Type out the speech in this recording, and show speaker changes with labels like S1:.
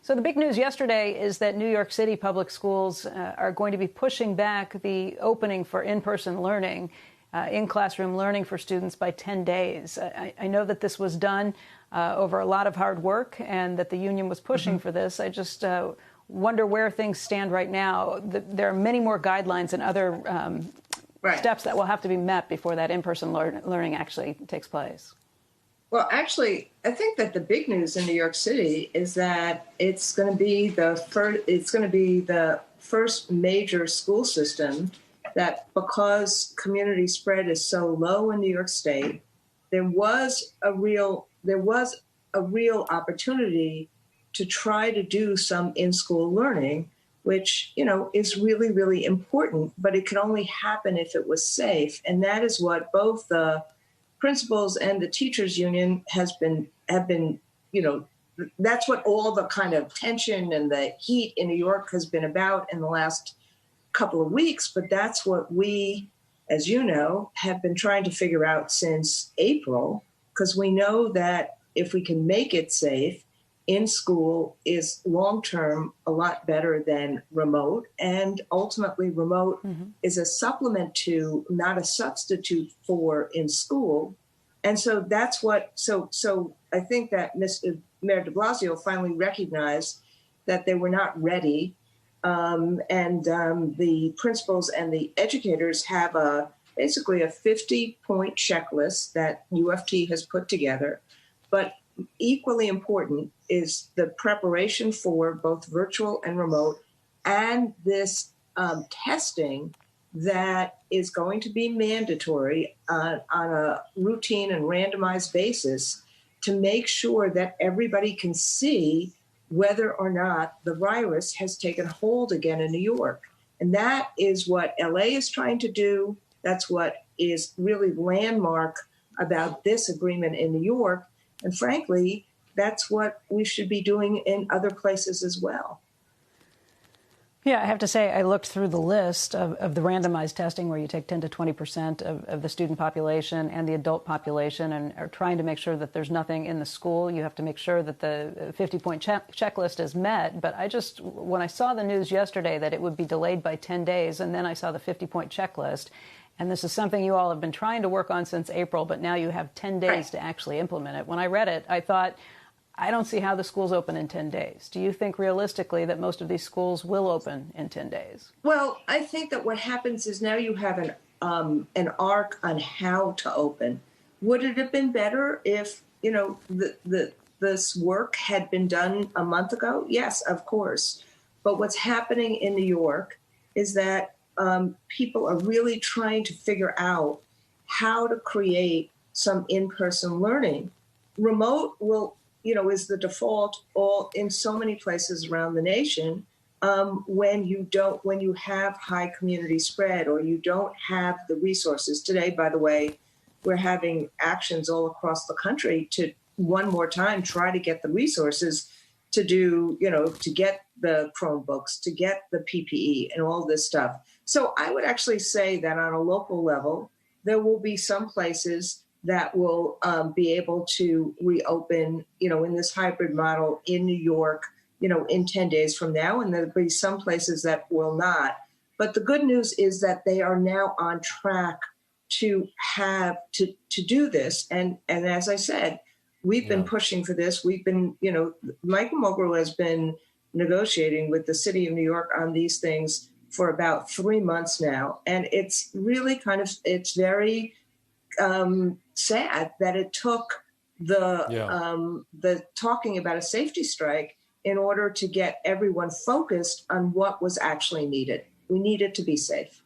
S1: So the big news yesterday is that New York City public schools are going to be pushing back the opening for in-person learning, in-classroom learning for students by 10 days. I know that this was done over a lot of hard work and that the union was pushing for this. I just wonder where things stand right now. There are many more guidelines and other steps that will have to be met before that in-person learning actually takes place.
S2: Well, actually, I think that the big news in New York City is that it's going to be the first major school system that, because community spread is so low in New York State, there was a real opportunity to try to do some in-school learning, which, is really, really important, but it could only happen if it was safe. And that is what both the principals and the teachers union have been, that's what all the kind of tension and the heat in New York has been about in the last couple of weeks. But that's what we, as you know, have been trying to figure out since April, because we know that if we can make it safe, in school is long-term a lot better than remote. And ultimately, remote is a supplement to, not a substitute for in school. And so that's what, so I think that Mayor de Blasio finally recognized that they were not ready. And the principals and the educators have basically a 50-point checklist that UFT has put together. But equally important is the preparation for both virtual and remote, and this testing that is going to be mandatory on a routine and randomized basis to make sure that everybody can see whether or not the virus has taken hold again in New York. And that is what LA is trying to do. That's what is really landmark about this agreement in New York. And frankly, that's what we should be doing in other places as well.
S1: Yeah, I have to say, I looked through the list of the randomized testing where you take 10 to 20% of the student population and the adult population and are trying to make sure that there's nothing in the school. You have to make sure that the 50-point checklist is met. But when I saw the news yesterday that it would be delayed by 10 days, and then I saw the 50-point checklist, and this is something you all have been trying to work on since April, but now you have 10 days to actually implement it. When I read it, I thought, I don't see how the schools open in 10 days. Do you think realistically that most of these schools will open in 10 days? Well,
S2: I think that what happens is now you have an arc on how to open. Would it have been better if, this work had been done a month ago? Yes, of course. But what's happening in New York is that people are really trying to figure out how to create some in-person learning. Remote is the default all in so many places around the nation when you have high community spread or you don't have the resources. Today, by the way, we're having actions all across the country to one more time try to get the resources to do, to get the Chromebooks, to get the PPE and all this stuff. So I would actually say that on a local level, there will be some places that will be able to reopen, in this hybrid model in New York, in 10 days from now, and there'll be some places that will not. But the good news is that they are now on track to do this. And as I said, we've been pushing for this. We've been, Michael Mogul has been negotiating with the city of New York on these things for about 3 months now. And it's really it's very sad that it took the talking about a safety strike in order to get everyone focused on what was actually needed. We need it to be safe.